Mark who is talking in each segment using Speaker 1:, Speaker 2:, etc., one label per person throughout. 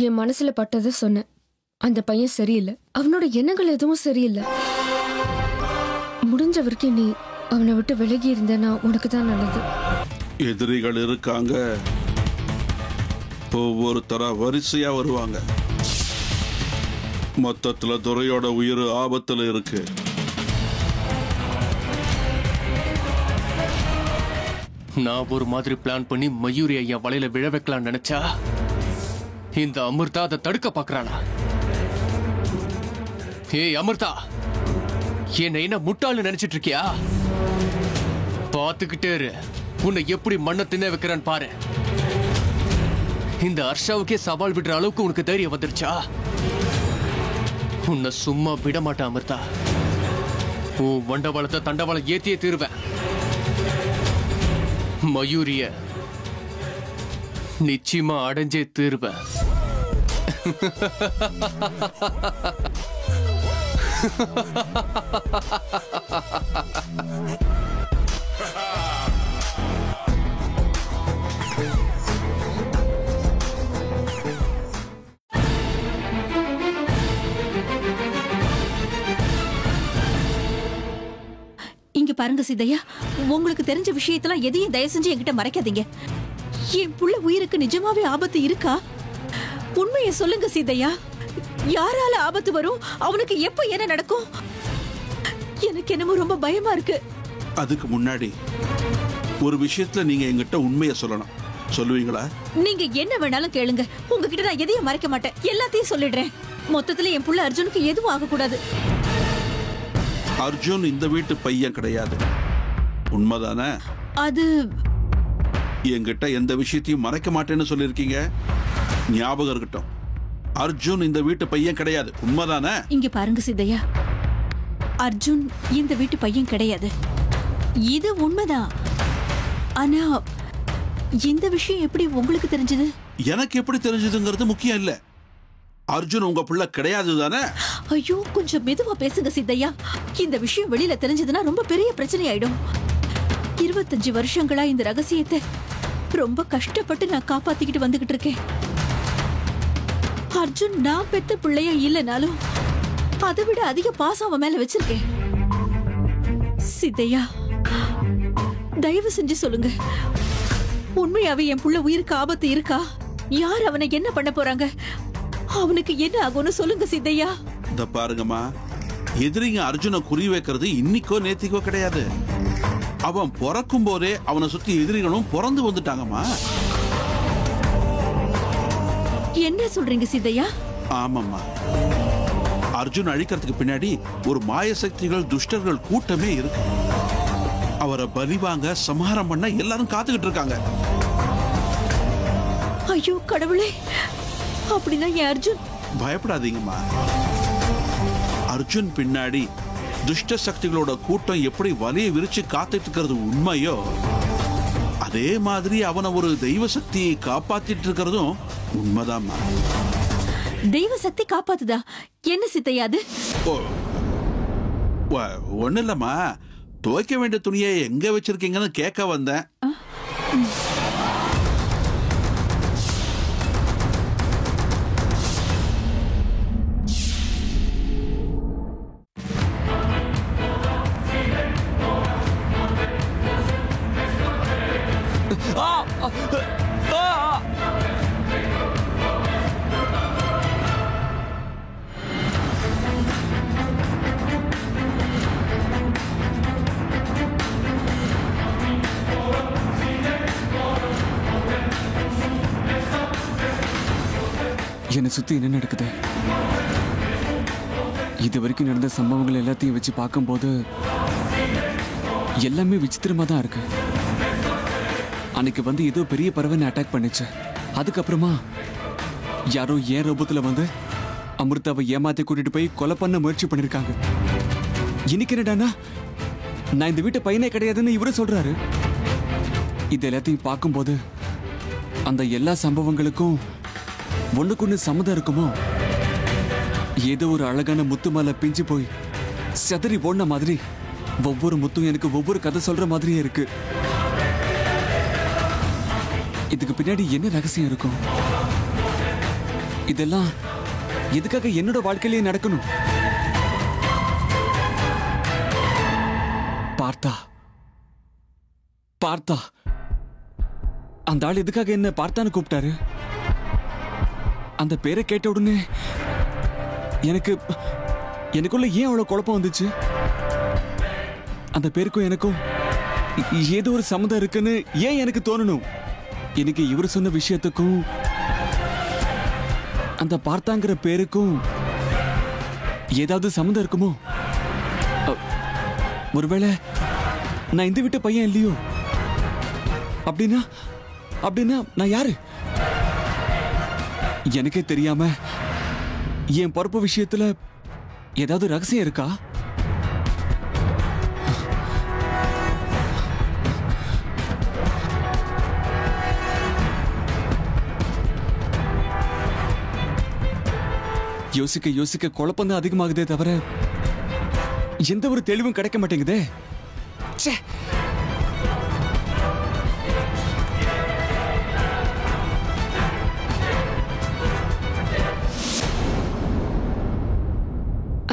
Speaker 1: என் மனசுல பட்டதை சொன்னேன். அந்த பையன் சரியில்லை, அவனோட எண்ணங்கள் எதுவும் சரியில்லை. முடிஞ்ச வரைக்கும் நீ அவனை விட்டு விலகி இருந்தேன்னா உனக்கு தான் நல்லது.
Speaker 2: எதிரிகள் இருக்காங்க, ஒவ்வொருத்தரா வரிசையா வருவாங்க. மொத்தத்துல துரையோட உயிர் ஆபத்துல இருக்கு.
Speaker 3: நான் ஒரு மாதிரி பிளான் பண்ணி மயூரியை என் வலையில விழ வைக்கலாம் நினைச்சா இந்த அமிர்தா அதை தடுக்க பாக்குறாளா? ஏய் அமிர்தா, என்ன என்ன முட்டாள்னு நினைச்சிட்டு இருக்கியா? பாத்துக்கிட்டே இரு, உன்னை எப்படி மண்ணை தின்ன வைக்கிறான்னு பாரு. இந்த ஹர்ஷாவுக்கே சவால் விடுற அளவுக்கு உனக்கு தைரியம் வந்துருச்சா? உன்னை சும்மா விட மாட்டேன் அமிர்தா. உன் வண்டவாளத்தை தண்டவாளம் ஏத்தியே தீருவேன். மயூரிய நிச்சயமா அடைஞ்சே தீருவேன்.
Speaker 4: இங்க பாருங்க சித்தையா, உங்களுக்கு தெரிஞ்ச விஷயத்தெல்லாம் எதையும் தயவு செஞ்சு என்கிட்ட மறைக்காதீங்க. என் புள்ள உயிருக்கு நிஜமாவே ஆபத்து இருக்கா? உண்மையை சொல்லுங்க சித்தையா. யாரால ஆபத்து வரும், அவனுக்கு எப்ப என்ன நடக்கும்? எனக்கு என்னமோ ரொம்ப பயமா இருக்கு.
Speaker 2: அதுக்கு முன்னாடி ஒரு விஷயத்துல நீங்க என்கிட்ட உண்மையை சொல்லணும். சொல்லுவீங்களா?
Speaker 4: நீங்க என்ன வேணாலும் கேளுங்க, உங்ககிட்ட நான் எதையும் மறைக்க மாட்டேன், எல்லாத்தையும் சொல்லிடுறேன். மொத்தத்துல என் புள்ள அர்ஜுனுக்கு எதுவும் ஆகக்கூடாது.
Speaker 2: அர்ஜுன் இந்த வீட்டு பையன் கிடையாது, உண்மைதானே?
Speaker 4: அது
Speaker 2: என்கிட்ட எந்த விஷயத்தையும் மறைக்க மாட்டேன்னு சொல்லிருக்கீங்க, ஞாபகம் இருக்கட்டும். அர்ஜுன் இந்த வீட்டு பையன் கிடையாது, உண்மைதானே?
Speaker 4: இங்க பாருங்க சித்தையா, அர்ஜுன் இந்த வீட்டு பையன் கிடையாது, இது உண்மைதான். ஆனா இந்த விஷயம் எப்படி உங்களுக்கு தெரிஞ்சது?
Speaker 2: எனக்கு எப்படி தெரிஞ்சதுங்கிறது முக்கியம் இல்ல. அர்ஜுன் உங்க பிள்ளை கிடையாது தானே?
Speaker 4: ஐயோ, கொஞ்சம் மெதுவா பேசுங்க சித்தையா. இந்த விஷயம் வெளியில தெரிஞ்சதுன்னா ரொம்ப பெரிய பிரச்சனை ஆயிடும். 25 வருஷங்களா இந்த ரகசியத்தை ரொம்ப கஷ்டப்பட்டு நான் காப்பாத்திக்கிட்டு வந்துகிட்டு இருக்கேன். அர்ஜுன் நான் பெத்த பிள்ளையா இல்லைனாலும் அதை விட அதிக பாசம் அவன் மேல வச்சிருக்கேன். சித்தையா, தயவு செஞ்சு சொல்லுங்க, உண்மையாவே என் புள்ள உயிருக்கு ஆபத்து இருக்கா? யார் அவனை என்ன பண்ண போறாங்க? அவனுக்கு என்ன ஆகும்னு சொல்லுங்க சித்தையா.
Speaker 2: இந்த பாருங்கம்மா, எதிரிங்க அர்ஜுனை குறி வைக்கிறது இன்னைக்கோ நேத்திக்கோ கிடையாது. அவன் பிறக்கும் போதே அவனை சுத்தி எதிரிகளும் பிறந்து வந்துட்டாங்கம்மா.
Speaker 4: என்ன சொல்றீங்க சித்தையா?
Speaker 2: ஆமாம்மா, அர்ஜுன் அழிக்கிறதுக்கு பின்னாடி ஒரு மாய சக்திகள் துஷ்டர்கள் கூட்டமே இருக்கு. அவரை பலிவாங்க சம்ஹாரம் பண்ண எல்லாரும் காத்துக்கிட்டு இருக்காங்க.
Speaker 4: ஐயோ கடவுளே, அப்படின்னா என் அர்ஜுன்?
Speaker 2: பயப்படாதீங்கம்மா, அர்ஜுன் பின்னாடி துஷ்ட சக்திகளோட கூட்டம் எப்படி வலையை விரிச்சு காத்துட்டு இருக்கிறது உண்மையோ, அதே மாதிரி அவனை ஒரு தெய்வ சக்தியை காப்பாத்திட்டு இருக்கிறதும் உண்மைதாம்மா.
Speaker 4: தெய்வ சக்தி காப்பாத்துதா? என்ன சித்தையா அது?
Speaker 2: ஒண்ணு இல்லம்மா, துவைக்க வேண்டிய துணியை எங்க வச்சிருக்கீங்கன்னு கேட்க வந்தேன்.
Speaker 5: என்னை சுத்தி என்ன நடக்குது? இது வரைக்கும் நடந்த சம்பவங்கள் எல்லாத்தையும் வச்சு பார்க்கும்போது எல்லாமே விசித்திரமா தான் இருக்கு. அன்னைக்கு வந்து ஏதோ பெரிய பறவை அட்டாக் பண்ணுச்சு. அதுக்கப்புறமா யாரோ ஏன் ரூபத்துல வந்து அமிர்தாவை ஏமாத்தி கூட்டிட்டு போய் கொலை பண்ண முயற்சி பண்ணிருக்காங்க. இன்னைக்கு என்னடானா நான் இந்த வீட்டு பையனே கிடையாதுன்னு இவரு சொல்றாரு. இது எல்லாத்தையும் பார்க்கும்போது அந்த எல்லா சம்பவங்களுக்கும் ஒண்ணுக்கு சம்மதம் இருக்குமோ? ஏதோ ஒரு அழகான முத்து மாலை பிஞ்சு போய் செதறி ஓடின மாதிரி ஒவ்வொரு முத்தும் எனக்கு ஒவ்வொரு கதை சொல்ற மாதிரியே இருக்கு. இதுக்கு பின்னாடி என்ன ரகசியம் இருக்கும்? இதெல்லாம் எதுக்காக என்னோட வாழ்க்கையிலேயே நடக்கணும்? பார்த்தா பார்த்தா அந்த ஆள் எதுக்காக என்ன பார்த்தான்னு கூப்பிட்டாரு? அந்த பேரை கேட்ட உடனே எனக்குள்ள ஏன் அவ்வளவு குழப்பம் வந்துச்சு? அந்த பேருக்கும் எனக்கும் ஏதோ ஒரு சம்மந்தம் இருக்குன்னு ஏன் எனக்கு தோணணும்? எனக்கு இவர் சொன்ன விஷயத்துக்கும் அந்த பார்த்தாங்கிற பேருக்கும் ஏதாவது சம்மந்தம் இருக்குமோ? ஒருவேளை நான் இந்த வீட்டு பையன் இல்லையோ? அப்படின்னா நான் யாரு? எனக்கே தெரியாம என் பொறுப்பு விஷயத்துல ஏதாவது ரகசியம் இருக்கா? யோசிக்க யோசிக்க குழப்பம் தான் அதிகமாகுதே தவிர எந்த ஒரு தெளிவும் கிடைக்க மாட்டேங்குதே. ச்சே.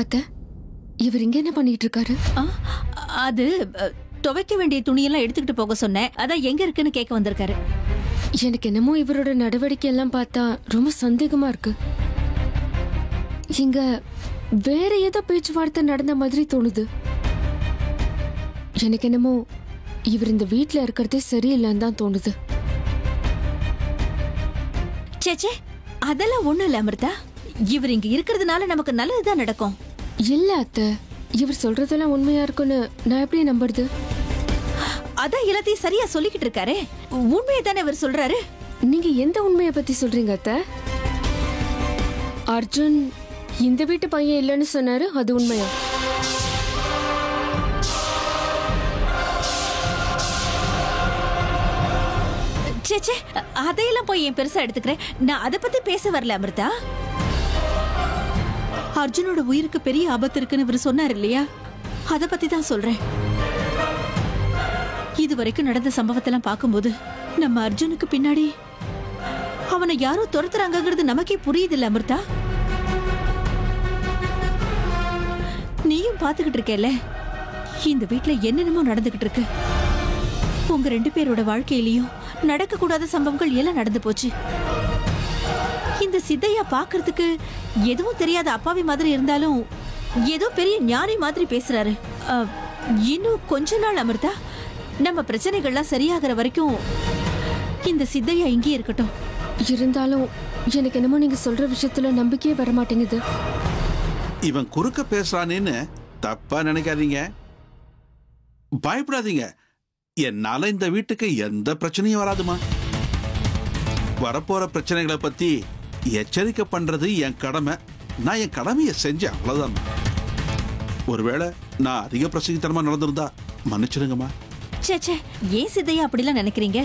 Speaker 1: அத்தை, இவர் இங்க என்ன பண்ணிட்டு இருக்காரு?
Speaker 4: அது துவைக்க வேண்டிய துணியெல்லாம் எடுத்துக்கிட்டு போக சொன்னேன். அதான் எங்க இருக்குன்னு கேட்க வந்திருக்காரு.
Speaker 1: எனக்கு என்னமோ இவரோட நடவடிக்கை எல்லாம் பார்த்தா ரொம்ப சந்தேகமா இருக்கு. இங்க வேற ஏதோ பேச்சுவார்த்தை நடந்த மாதிரி தோணுது. எனக்கு என்னமோ இவர் இந்த வீட்ல இருக்கிறதே சரியில்லைன்னு தான் தோணுது.
Speaker 4: சேச்சே, அதெல்லாம் ஒண்ணும் இல்ல அமிர்தா. இவர் இங்க இருக்கிறதுனால நமக்கு நல்லதுதான் நடக்கும்.
Speaker 1: இல்ல அத்தை, இவர் சொல்றதெல்லாம் உண்மையா இருக்குன்னு நான் எப்படி நம்புறது?
Speaker 4: அதான் எல்லாத்தையும் சரியா சொல்லிக்கிட்டு இருக்காரு. உண்மையை தானே இவர் சொல்றாரு.
Speaker 1: நீங்க எந்த உண்மையை பத்தி சொல்றீங்க அத்தை? அர்ஜுன் இந்த வீட்டு பையன் இல்லைன்னு சொன்னாரு, அது உண்மையா?
Speaker 4: சேச்சே, அதையெல்லாம் போய் என் பெருசா எடுத்துக்கிறேன். நான் அதை பத்தி பேச வரல அமிர்தா. அர்ஜுனோட உயிருக்கு பெரிய ஆபத்து இருக்குன்னு இவர் சொன்னார் இல்லையா, அதை பத்தி தான் சொல்றேன். இது வரைக்கும் நடந்த சம்பவத்தெல்லாம் பார்க்கும்போது நம்ம அர்ஜுனுக்கு பின்னாடி அவனை யாரோ துரத்துறாங்கிறது நமக்கே புரியுது இல்ல அமிர்தா? நீயும் பாத்துக்கிட்டு இருக்கேல்ல, இந்த வீட்டுல என்னென்னமோ நடந்துகிட்டு இருக்கு. உங்க 2 பேரோட வாழ்க்கையிலயும் நடக்க கூடாத சம்பவங்கள் எல்லாம் நடந்து போச்சு. இந்த சித்தையா பாக்குறதுக்கு எதுவும் தெரியாத அப்பாவி மாதிரி இருந்தாலும் ஏதோ பெரிய ஞானி மாதிரி பேசுறாரு. இன்னும் கொஞ்ச நாள் அமிர்தா, நம்ம பிரச்சனைகள்லாம் சரியாகிற வரைக்கும் இந்த சித்தையா இங்கே இருக்கட்டும்.
Speaker 1: இருந்தாலும் எனக்கு என்னமோ நீங்க சொல்ற விஷயத்துல நம்பிக்கையே வர மாட்டேங்குது.
Speaker 2: இவன் குறுக்க பேசுறானேன்னு தப்பா நினைக்காதீங்க, பயப்படாதீங்க. என்னால இந்த வீட்டுக்கு எந்த பிரச்சனையும் வராதுமா. வரப்போற பிரச்சனைகளை பத்தி எச்சரிக்கை பண்றது என் கடமை. நான் என் கடமையை செஞ்சேன், அவ்வளவுதான். ஒருவேளை நான் அதிக பிரசங்கித்தனமா நடந்திருந்தா மன்னிச்சிடுங்கம்மா.
Speaker 4: சேச்சே, ஏன் சித்தையா அப்படிலாம் நினைக்கிறீங்க?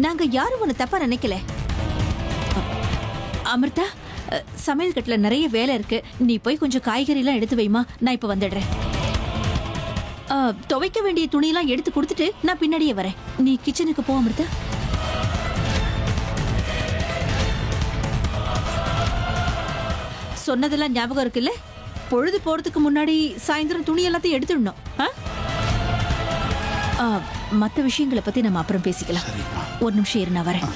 Speaker 4: நாங்க யாரும் ஒண்ணு தப்பா நினைக்கல. அமிர்தா, சமையல் கட்டுல நிறைய வேலை இருக்கு. நீ போய் கொஞ்சம் காய்கறி எல்லாம் எடுத்து வைமா, நான் இப்ப வந்துடுறேன். துவைக்க வேண்டிய துணியெல்லாம் எடுத்து கொடுத்துட்டு நான் பின்னாடியே வரேன். நீ கிச்சனுக்கு போ அமிர்தா. சொன்னதெல்லாம் ஞாபகம் இருக்குல்ல? பொழுது போறதுக்கு முன்னாடி சாயந்தரம் துணி எல்லாத்தையும் எடுத்துடணும். மற்ற விஷயங்களை பத்தி நம்ம அப்புறம் பேசிக்கலாம். ஒரு நிமிஷம் இரு, நான் வரேன்.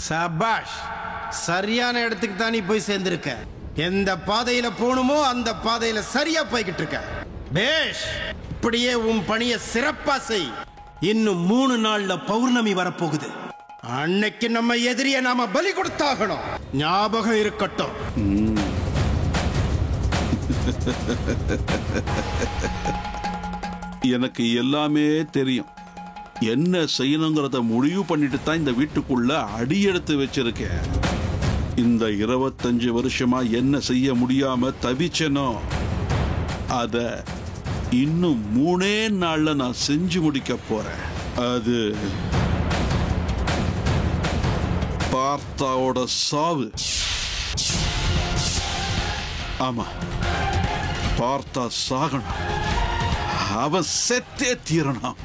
Speaker 6: சபாஷ், சரியான இடத்துக்கு தான் நீ போய் சேர்ந்திருக்க. எந்த பாதையில போகணுமோ அந்த பாதையில சரியா போய்கிட்டு இருக்க. பேஷ், இப்படியே உன் பணியை சிறப்பா செய். இன்னும் 3 நாள்ல பௌர்ணமி வரப்போகுது. அன்னைக்கு நம்ம எதிரிய நாம பலி கொடுத்தாகணும். ஞாபகம் இருக்கட்டும்.
Speaker 2: எனக்கு எல்லாமே தெரியும். என்ன செய்யணுங்கிறத முடிவு பண்ணிட்டு தான் இந்த வீட்டுக்குள்ள அடி எடுத்து வச்சிருக்கேன். இந்த 25 வருஷமா என்ன செய்ய முடியாம தவிச்சனோ அத இன்னும் 3 நாள்ல நான் செஞ்சு முடிக்க போறேன். அது பார்த்தாவோட சாவு. ஆமா, பார்த்தா சாகணும். அவன் செத்தே தீரணும்.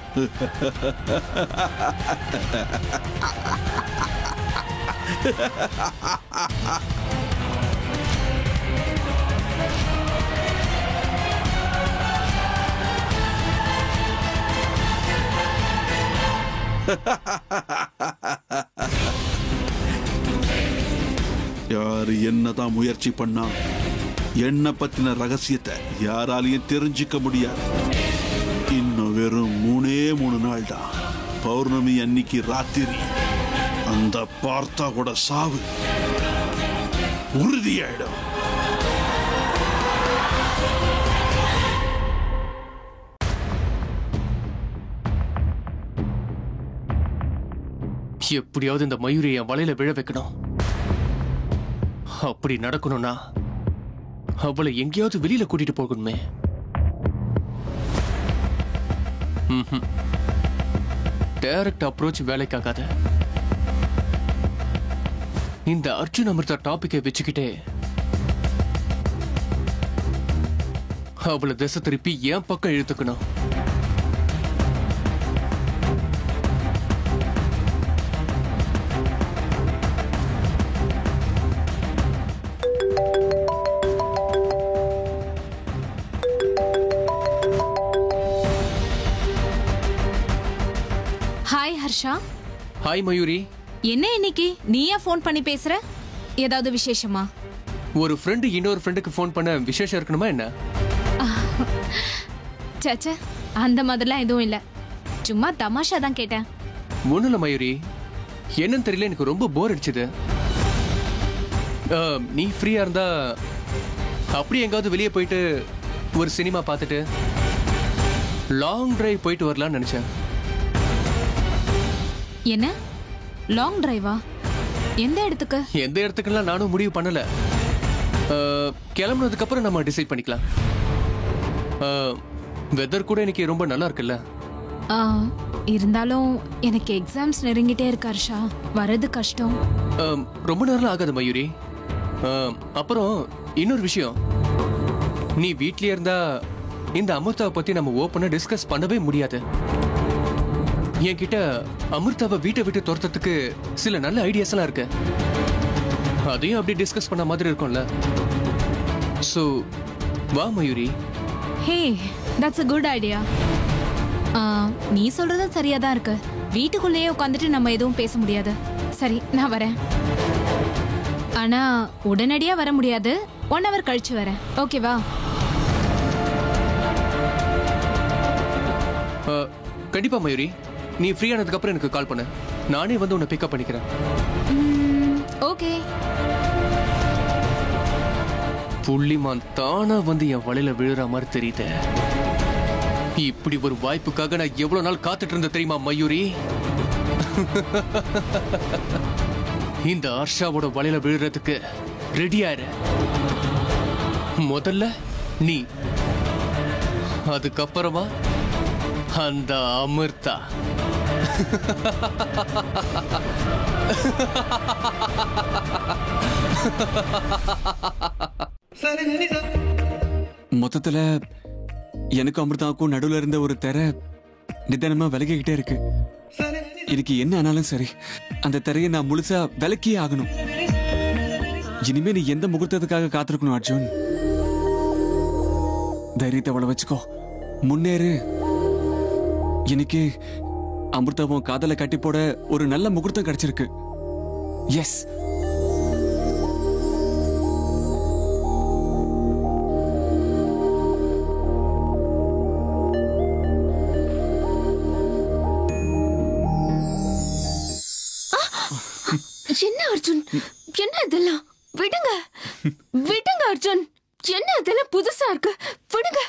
Speaker 2: யாரு என்னதான் முயற்சி பண்ணா என்ன பத்தின ரகசியத்தை யாராலையும் தெரிஞ்சுக்க முடியாது. இன்னும் வெறும் 3 நாள் தான். பௌர்ணமி அன்னைக்கு ராத்திரி அந்த பார்த்தா கூட சாவு உறுதியாயிடும்.
Speaker 3: எப்படியாவது இந்த மயூரி என் வலையில விழ வைக்கணும். அப்படி நடக்கணும்னா அவளை எங்கேயாவது வெளியில கூட்டிட்டு போகணுமே. டைரக்ட் அப்ரோச் வேலைக்காகாத. இந்த அர்ஜுன் அமிர்தா டாபிக்கை வச்சுக்கிட்டே அவளை திசை திருப்பி என் பக்கம் இழுத்துக்கணும்.
Speaker 7: ஹாய் ஹர்ஷா.
Speaker 3: ஹாய் மயூரி.
Speaker 7: என்ன இன்னைக்கு நீயா ஃபோன் பண்ணி பேசுற? ஏதாவது விசேஷமா?
Speaker 3: ஒரு ஃப்ரெண்டு இன்னொரு ஃப்ரெண்டுக்கு ஃபோன் பண்ண விசேஷம் இருக்கணுமா என்ன?
Speaker 7: சச்ச, அந்த மாதிரிலாம் எதுவும் இல்ல. சும்மா தமாஷா தான் கேட்டேன்.
Speaker 3: ஒண்ணும் இல்ல மயூரி, என்னன்னு தெரியல, எனக்கு ரொம்ப போர் அடிச்சது. நீ ஃப்ரீயா இருந்தா அப்படி எங்காவது வெளியே போயிட்டு ஒரு சினிமா பார்த்துட்டு லாங் டிரைவ் போயிட்டு வரலாம்னு நினைச்சேன்.
Speaker 7: என்ன லாங் டிரைவா? எந்த இடத்துக்கு?
Speaker 3: எந்த இடத்துக்குலாம் நானும் முடிவு பண்ணல. கிளம்புனதுக்கு அப்புறம் நம்ம டிசைட் பண்ணிக்கலாம். வெதர் கூட இன்னைக்கு ரொம்ப நல்லா இருக்குல்ல?
Speaker 7: இருந்தாலும் எனக்கு எக்ஸாம்ஸ் நெருங்கிட்டே இருக்கு ஹர்ஷா, வரது கஷ்டம்.
Speaker 3: ரொம்ப நேரம் ஆகாது மயூரி. அப்புறம் இன்னொரு விஷயம், நீ வீட்லயே இருந்தா இந்த அமிர்தாவை பத்தி நம்ம ஓப்பனா டிஸ்கஸ் பண்ணவே முடியாது. என்கிட்ட அமிர்தாவை வீட்டை விட்டு துரத்துறதுக்கு சில நல்ல ஐடியாஸ் எல்லாம் இருக்கு. அதையும் அப்படி டிஸ்கஸ் பண்ண மாதிரி இருக்கும்ல. சோ வா மயூரி.
Speaker 7: ஹே, தட்ஸ் a good idea. நீ சொல்றது சரியா தான் இருக்கு. வீட்டுக்குள்ளேயே உட்காந்துட்டு நம்ம எதுவும் பேச முடியாது. சரி, நான் வரேன். ஆனா உடனடியா வர முடியாது. 1 hour கழிச்சு வரேன். ஓகேவா?
Speaker 3: கண்டிப்பா மயூரி, நீ ஃப்ரீ ஆனதுக்கு அப்புறம் எனக்கு கால் பண்ணு. நானே வந்து உன்னை பிக்கப் பண்ணிக்கிறேன்.
Speaker 7: ஓகே.
Speaker 3: புள்ளிமான் தானா வந்து என் வலையில விழுற மாதிரி தெரியுது. இப்படி ஒரு வாய்ப்புக்காக நான் எவ்வளவு நாள் காத்துட்டு இருந்த தெரியுமா மயூரி? இந்த ஹர்ஷாவோட வலையில விழுறதுக்கு ரெடியாரு. முதல்ல நீ, அதுக்கப்புறமா அந்த அமிர்தா.
Speaker 5: மொத்தத்துல எனக்கு அமிர்தாவுக்கும் நடுவுல இருந்த ஒரு திரை நிதானமா விலகிக்கிட்டே இருக்கு. எனக்கு என்ன ஆனாலும் சரி, அந்த திரையை நான் முழுசா விலக்கியே ஆகணும். இனிமே நீ எந்த முகூர்த்தத்துக்காக காத்திருக்கணும் அர்ஜுன்? தைரியத்தை அவளை வச்சுக்கோ, முன்னேறு. எனக்கு அமிர்தாவும் காதலை கட்டி போட ஒரு நல்ல முகூர்த்தம் கிடைச்சிருக்கு. எஸ்.
Speaker 1: என்ன அர்ஜுன், என்ன இதெல்லாம்? விடுங்க விடுங்க அர்ஜுன், என்ன இதெல்லாம் புதுசா இருக்கு? விடுங்க.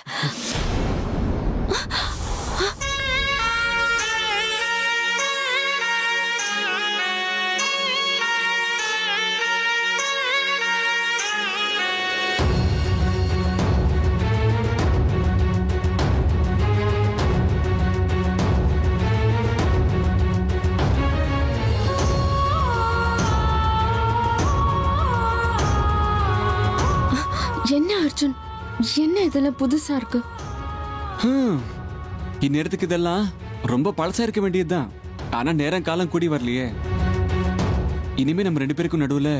Speaker 1: என்ன அர்ஜுன், என்ன இதெல்லாம் புதுசா இருக்கு?
Speaker 5: இந்நேரத்துக்கு இதெல்லாம் ரொம்ப பழசா இருக்க வேண்டியதுதான். ஆனா நேரம் காலம் கூடி வரலையே. இனிமே நம்ம 2 பேருக்கும் நடுவுல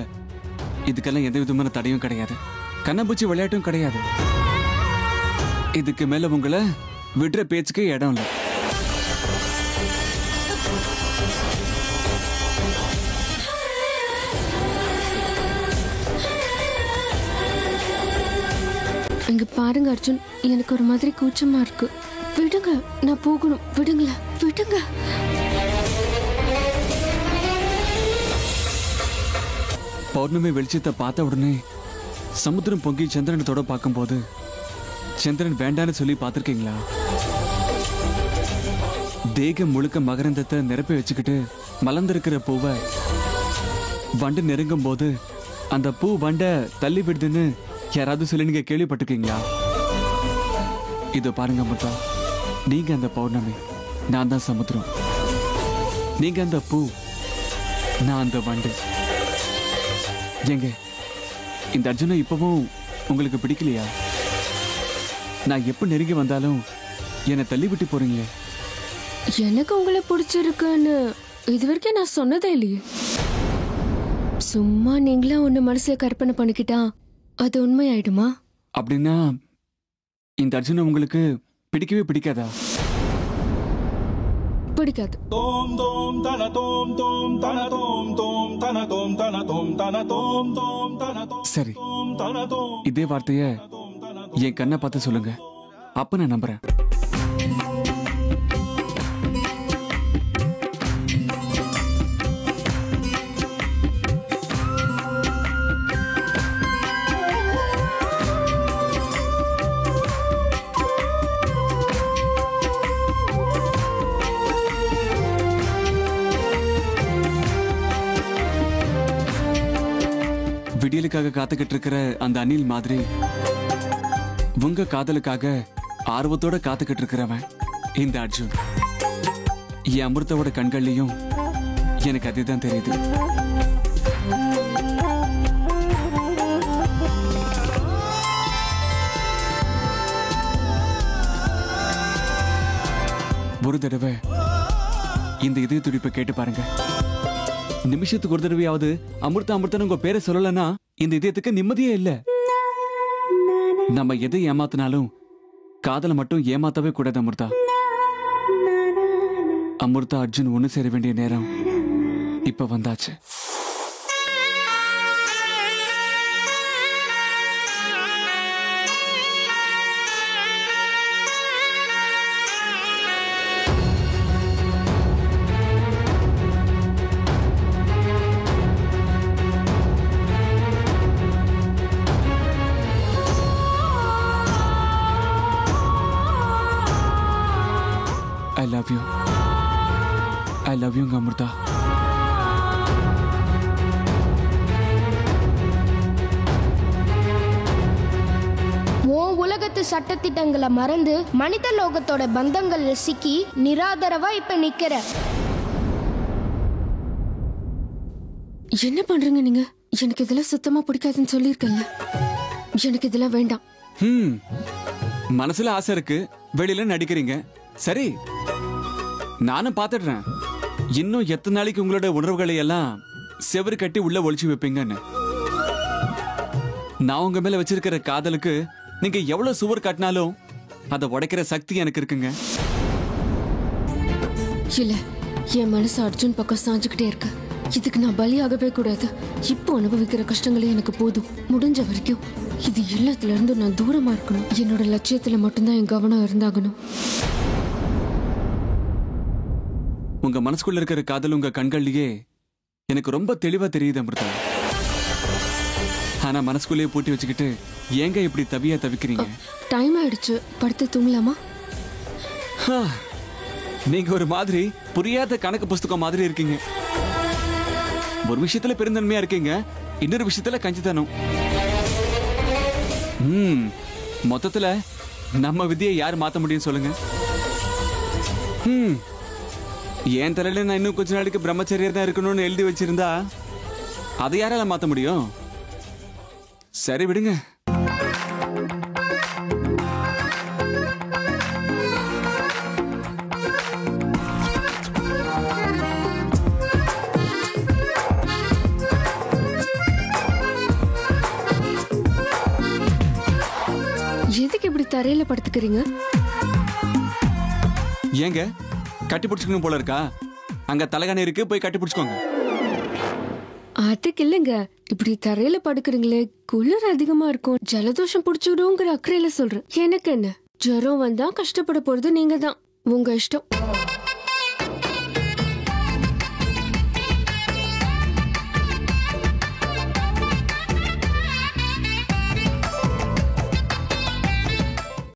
Speaker 5: இதுக்கெல்லாம் எந்த விதமான தடையும் கிடையாது, கண்ணாம்பூச்சி விளையாட்டும் கிடையாது. இதுக்கு மேல உங்களை விடுற பேச்சுக்கு இடம் இல்லை.
Speaker 1: இங்க பாருங்க அர்ஜுன், எனக்கு ஒரு மாதிரி கூச்சமா இருக்கு. விடுங்க, நான் போகணும். விடுங்களேன், விடுங்க.
Speaker 5: பௌர்ணமி வெளிச்சத்தை பார்த்த உடனே சமுத்திரம் பொங்கி சந்திரனத்தோட பார்க்கும்போது சந்திரன் வேண்டான்னு சொல்லி பார்த்திருக்கீங்களா? தேகம் முழுக்க மகரந்தத்தை நிரப்பி வச்சுக்கிட்டு மலர்ந்திருக்கிற பூவை வண்டு நெருங்கும் போது அந்த பூ வண்டை தள்ளி விடுதுன்னு யாராவது சொல்லி நீங்க கேள்விப்பட்டிருக்கீங்களா? இதோ பாருங்க அமுதா, நீங்க அந்த பௌர்ணமி, நான் தான் சமுத்திரம். நீங்க அந்த பூ, நான் அந்த வண்டு. ஏங்க, இந்த அர்ஜுனை இப்பவும் உங்களுக்கு பிடிக்கலையா? நான் எப்ப நெருங்கி வந்தாலும் என்னை தள்ளி விட்டு போறீங்க.
Speaker 1: எனக்கு உங்களை பிடிச்சிருக்குன்னு இதுவரைக்கும் நான் சொன்னதே இல்லையே. சும்மா நீங்களா ஒண்ணு மனசுல கற்பனை பண்ணிக்கிட்டா அது உண்மையாயிடுமா?
Speaker 5: அப்படின்னா இந்த அர்ஜுனை உங்களுக்கு பிடிக்கவே பிடிக்காதா?
Speaker 1: பிடிக்காது.
Speaker 5: சரி, இதே வார்த்தைய என் கண்ணை பார்த்து சொல்லுங்க, அப்ப நான் நம்புறேன். விடியலுக்காக காத்துக்கிட்டு இருக்கிற அந்த அணில் மாதிரி உங்க காதலுக்காக ஆர்வத்தோட காத்துக்கிட்டு இருக்கிறவன் இந்த அர்ஜுன். என் அமிர்தாவோட கண்கள்லயும் எனக்கு அதுதான் தெரியுது. ஒரு தடவை இந்த இதய துடிப்பை கேட்டு பாருங்க. நிமிஷத்துக்கு ஒரு தடவையாவது அமிர்தா அமிர்தா உங்க பேரை சொல்லலன்னா இந்த இதயத்துக்கு நிம்மதியே இல்ல. நம்ம எதை ஏமாத்தினாலும் காதலை மட்டும் ஏமாத்தவே கூடாது அமிர்தா. அமிர்தா அர்ஜுன் ஒண்ணு சேர வேண்டிய நேரம் இப்ப வந்தாச்சு. I love you. I love you, Amrita.
Speaker 8: உலகத்து சட்டத்திட்டங்களை மறந்து மனித லோகத்தோட பந்தங்கள்ல சிக்கி நிராதரவா இப்ப நிக்கிற.
Speaker 1: என்ன பண்றீங்க நீங்க? எனக்கு இதெல்லாம் சுத்தமா பிடிக்காதுன்னு சொல்லியிருக்கேன்ல. எனக்கு இதெல்லாம் வேண்டாம்.
Speaker 5: மனசுல ஆசை இருக்கு, வெளியில நடிக்கிறீங்க. சரி, நானும் பாத்துடுறேன் இன்னும் எத்தனை நாளைக்கு உங்களோட உணர்வுகளை எல்லாம் செவரு கட்டி உள்ள ஒளிச்சு வைப்பீங்கன்னு. நான் உங்க மேல வச்சிருக்கிற காதலுக்கு நீங்க எவ்வளவு சுவர் கட்டினாலும் அதை உடைக்கிற சக்தி எனக்கு இருக்குங்க.
Speaker 1: இல்ல, என் மனசு அர்ஜுன் பக்கம் சாஞ்சுக்கிட்டே இருக்கு. இதுக்கு நான் பலியாகவே கூடாது. இப்போ அனுபவிக்கிற கஷ்டங்களே எனக்கு போதும். முடிஞ்ச வரைக்கும் இது எல்லாத்துல இருந்து நான் தூரமா இருக்கணும். என்னோட லட்சியத்துல மட்டும்தான் என் கவனம் இருந்தாகணும்.
Speaker 5: உங்க மனசுக்குள்ள இருக்கிற காதல் உங்க கண்கள்லயே எனக்கு ரொம்ப தெளிவா தெரியுது அமிர்தா. ஆனா மனசுக்குள்ளேயே பூட்டி வச்சுக்கிட்டு ஏங்க இப்படி தவியா தவிக்கிறீங்க?
Speaker 1: டைம் ஆயிடுச்சு, படுத்து தூங்கலாமா?
Speaker 5: நீங்க ஒரு மாதிரி புரியாத கணக்கு புஸ்தகம் மாதிரி இருக்கீங்க. ஒரு விஷயத்துல பெருந்தன்மையா இருக்கீங்க, இன்னொரு விஷயத்துல கஞ்சித்தனம். மொத்தத்துல நம்ம விதியை யார் மாத்த முடியும் சொல்லுங்க? என் தலையில நான் இன்னும் கொஞ்ச நாளைக்கு பிரம்மச்சரியர் தான் இருக்கணும்னு எழுதி வச்சிருந்தா அதை யாரால மாத்த முடியும்? சரி விடுங்க.
Speaker 1: தரையில படுத்துக்கிறீங்க?
Speaker 5: ஏங்க கட்டி பிடிச்சிக்கணும் போல இருக்கா? அங்க தலைகாணி இருக்கு, போய் கட்டி பிடிச்சுக்கோங்க.
Speaker 1: அதுக்கு இல்லைங்க, இப்படி தரையில படுக்கிறீங்களே, குளிர் அதிகமா இருக்கும், ஜலதோஷம் பிடிச்சிடுங்கிற அக்கறையில சொல்றேன். எனக்கு என்ன, ஜுரம் வந்தா கஷ்டப்பட போறது நீங்க தான். உங்க இஷ்டம்.